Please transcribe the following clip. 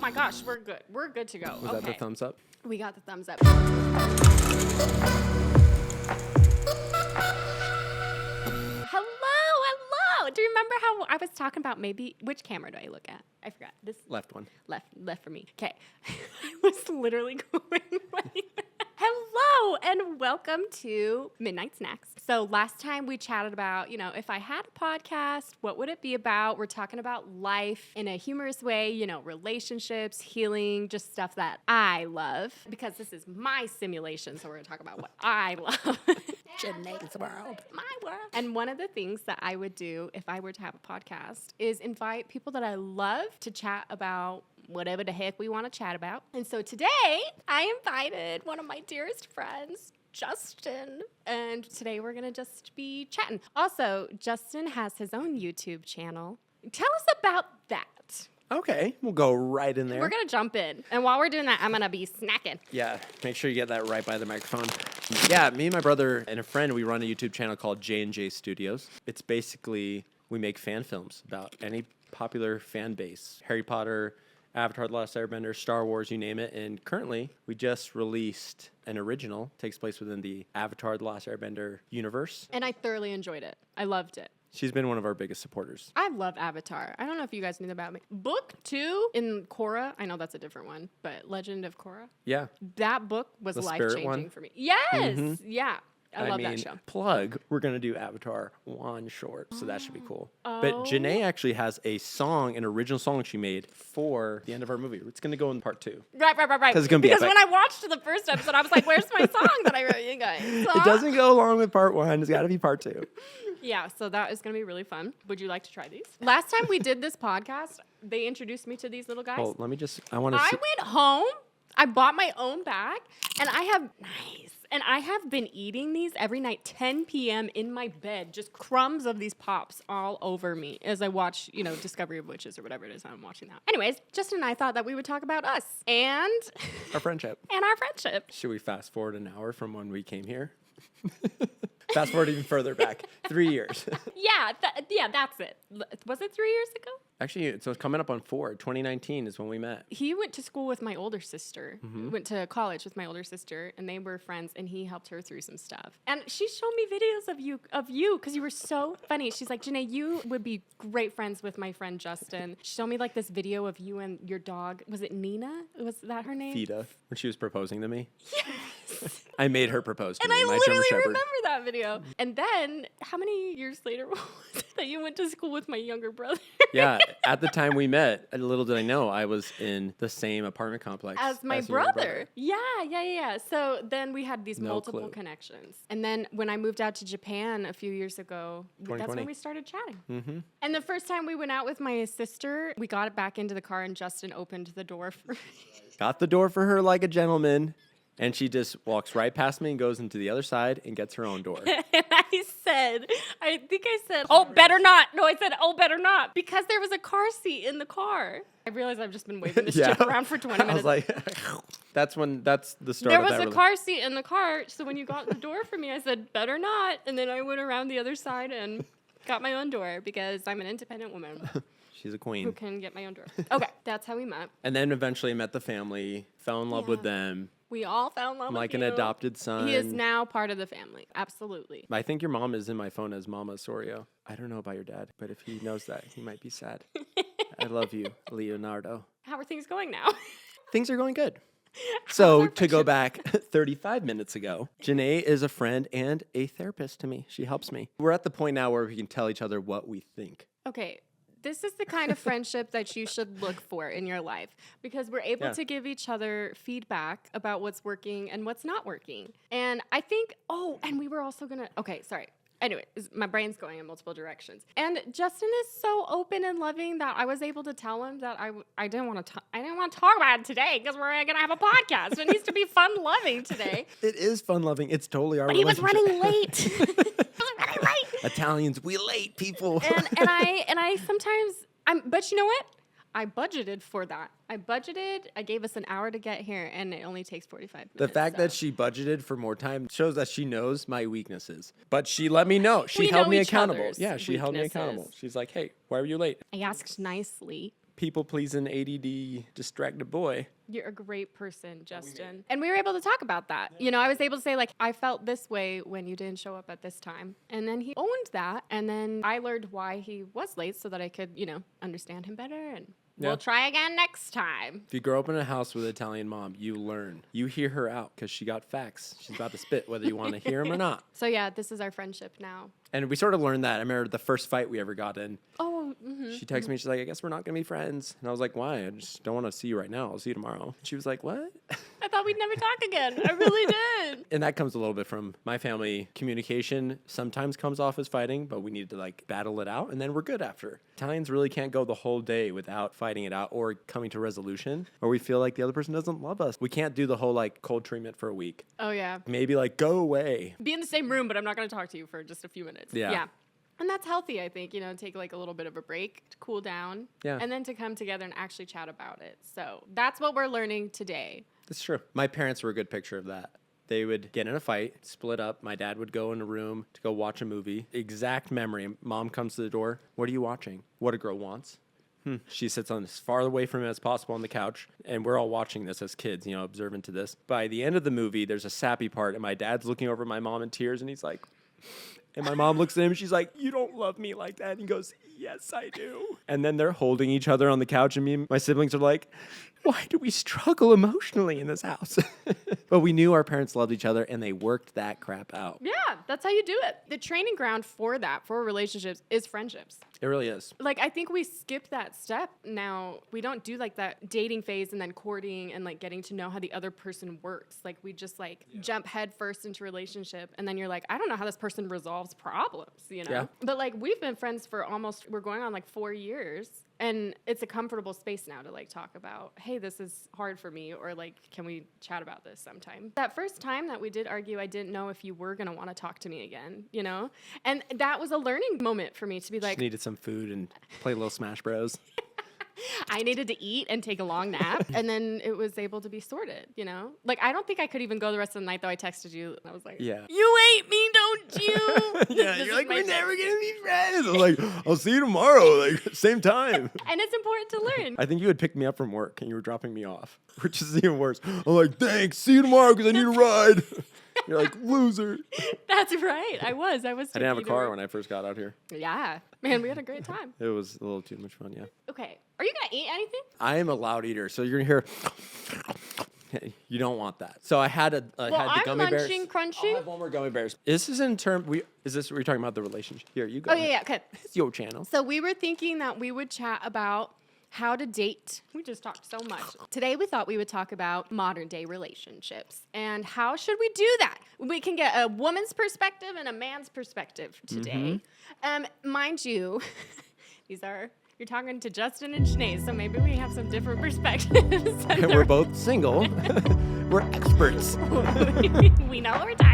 my gosh, we're good. We're good to go. Was that the thumbs up? We got the thumbs up. Hello. Do you remember how I was talking about maybe which camera do I look at? I forgot. This Left one. Left for me. Okay. I was literally going right. Hello and welcome to Midnight Snacks. So last time we chatted about, if I had a podcast, what would it be about? We're talking about life in a humorous way, relationships, healing, just stuff that I love because this is my simulation. So we're going to talk about what I love. Janae's world. My world. And one of the things that I would do if I were to have a podcast is invite people that I love to chat about whatever the heck we want to chat about. And so today, I invited one of my dearest friends, Justin. And today we're going to just be chatting. Also, Justin has his own YouTube channel. Tell us about that. Okay, we'll go right in there. We're going to jump in. And while we're doing that, I'm going to be snacking. Yeah, make sure you get that right by the microphone. Yeah, me and my brother and a friend, we run a YouTube channel called J&J Studios. It's basically, we make fan films about any popular fan base. Harry Potter, Avatar: The Last Airbender, Star Wars, you name it. And currently, we just released an original. Takes place within the Avatar: The Last Airbender universe. And I thoroughly enjoyed it. I loved it. She's been one of our biggest supporters. I love Avatar. I don't know if you guys knew about me. Book 2 in Korra. I know that's a different one, but Legend of Korra. Yeah. That book was The spirit life-changing one? for me. Yes! Mhm. Yeah. I love that show. Plug, we're going to do Avatar 1 short, so that should be cool. But Oh. Ganae actually has a song, an original song she made for the end of our movie. It's going to go in part 2. Right. 'Cause it's gonna be Because epic. when I watched the first episode, I was like, where's my song that I wrote you guys? It doesn't go along with part 1. It's got to be part 2. Yeah, so that is going to be really fun. Would you like to try these? Last time we did this podcast, they introduced me to these little guys. Well, let me just, I want to I see. went home, I bought my own bag, and I have been eating these every night, 10 p.m. in my bed, just crumbs of these pops all over me as I watch, Discovery of Witches or whatever it is I'm watching now. Anyways, Justin and I thought that we would talk about us and Our friendship. our friendship. Should we fast forward an hour from when we came here? Fast forward even further back, 3 years. Yeah, that's it. Was it 3 years ago? Actually, it's coming up on 4. 2019 is when we met. He went to school with my older sister, went to college with my older sister, and they were friends, and he helped her through some stuff. And she showed me videos of you, because you were so funny. She's like, Janae, you would be great friends with my friend Justin. She showed me like this video of you and your dog. Was it Nina? Was that her name? Fida, when she was proposing to me. Yes. I made her propose to And me, I my German literally Shepherd. remember that video. And then, how many years later was it that you went to school with my younger brother? Yeah, at the time we met, little did I know, I was in the same apartment complex As my your brother. Yeah. So then we had these No multiple clue. connections. And then when I moved out to Japan a few years ago, that's 2020. when we started chatting. Mm-hmm. And the first time we went out with my sister, we got it back into the car and Justin opened the door for me. Got the door for her like a gentleman, and she just walks right past me and goes into the other side and gets her own door. And I think I said, oh, better not. No, I said, oh, better not. Because there was a car seat in the car. I realized I've just been waving this Yeah. chip around for 20 minutes. I was like, that's the start There of was that a car seat in the car, so when you got the door for me, I said, better not. And then I went around the other side and got my own door because I'm an independent woman She's a who queen. can get my own door. Okay, that's how we met. And then eventually met the family, fell in love with them. We all fell in love I'm with like you. an adopted son. He is now part of the family. Absolutely. I think your mom is in my phone as Mama Sorio. I don't know about your dad, but if he knows that, he might be sad. I love you, Leonardo. How are things going now? Things are going good. So to go back 35 minutes ago, Ganae is a friend and a therapist to me. She helps me. We're at the point now where we can tell each other what we think. Okay. This is the kind of friendship that you should look for in your life because we're able to give each other feedback about what's working and what's not working. And I think, and we were also Anyway, my brain's going in multiple directions. And Justin is so open and loving that I was able to tell him that I didn't want to talk about it today because we're going to have a podcast. It needs to be fun loving today. It is fun loving. It's totally our But he was relationship. running late. He was running late. Italians, we late people. And I sometimes but you know what? I budgeted for that. I gave us an hour to get here, and it only takes 45 minutes. The fact that she budgeted for more time shows that she knows my weaknesses. But she let me know. She We held know me each accountable. other's Yeah, she held me accountable. weaknesses. She's like, hey, why were you late? I asked nicely. people-pleasing, ADD, distracted boy. You're a great person, Justin. And we were able to talk about that. You know, I was able to say, like, I felt this way when you didn't show up at this time. And then he owned that. And then I learned why he was late so that I could, you know, understand him better. And we'll try again next time. If you grow up in a house with an Italian mom, you learn. You hear her out because she got facts. She's about to spit whether you want to hear them or not. So, yeah, this is our friendship now. And we sort of learned that. I remember the first fight we ever got in. Oh, She texted me. She's like, I guess we're not going to be friends. And I was like, why? I just don't want to see you right now. I'll see you tomorrow. She was like, what? I thought we'd never talk again. I really did. And that comes a little bit from my family. Communication sometimes comes off as fighting, but we need to like battle it out and then we're good after. Italians really can't go the whole day without fighting it out or coming to resolution, or we feel like the other person doesn't love us. We can't do the whole like cold treatment for a week. Oh, yeah. Maybe like go away. Be in the same room, but I'm not going to talk to you for just a few minutes. Yeah. And that's healthy, I think, you know, take like a little bit of a break to cool down. Yeah. And then to come together and actually chat about it. So that's what we're learning today. That's true. My parents were a good picture of that. They would get in a fight, split up. My dad would go in a room to go watch a movie. Exact memory. Mom comes to the door. What are you watching? What a girl wants. She sits on as far away from him as possible on the couch, and we're all watching this as kids, you know, observant to this. By the end of the movie, there's a sappy part, and my dad's looking over at my mom in tears, and he's like... And my mom looks at him and she's like, you don't love me like that. And he goes, yes, I do. And then they're holding each other on the couch. And me and my siblings are like, why do we struggle emotionally in this house? But we knew our parents loved each other and they worked that crap out. Yeah, that's how you do it. The training ground for that, for relationships, is friendships. It really is. Like, I think we skip that step now. We don't do like that dating phase and then courting and like getting to know how the other person works. Like, we just like jump head first into relationship. And then you're like, I don't know how this person resolves problems, you know? Yeah. But like, we've been friends for we're going on like 4 years. And it's a comfortable space now to like talk about, hey, this is hard for me, or like, can we chat about this sometime? That first time that we did argue, I didn't know if you were going to want to talk to me again, you know? And that was a learning moment for me to be like... Just needed some food and play a little Smash Bros. I needed to eat and take a long nap, and then it was able to be sorted, you know? Like, I don't think I could even go the rest of the night, though. I texted you, and I was like, Yeah. You hate me, don't you? Yeah, you're like, we're never going to be friends. I'm like, I'll see you tomorrow, like, same time. And it's important to learn. I think you had picked me up from work and you were dropping me off, which is even worse. I'm like, thanks, see you tomorrow because I need a ride. You're like, loser. That's right. I was. I didn't have a car when I first got out here. Yeah. Man, we had a great time. It was a little too much fun, yeah. Okay. Are you going to eat anything? I am a loud eater, so you're going to hear... You don't want that. So I had the gummy bears. I'm crunching. I'll have one more gummy bears. Is this in term... Is this... We're talking about the relationship? Here, you go. Oh, yeah, okay. It's your channel. So we were thinking that we would chat about how to date. We just talked so much. Today we thought we would talk about modern day relationships and how should we do that? We can get a woman's perspective and a man's perspective today. Mind you, you're talking to Justin and Sinead, so maybe we have some different perspectives. And we're both single. We're experts. We know what we're talking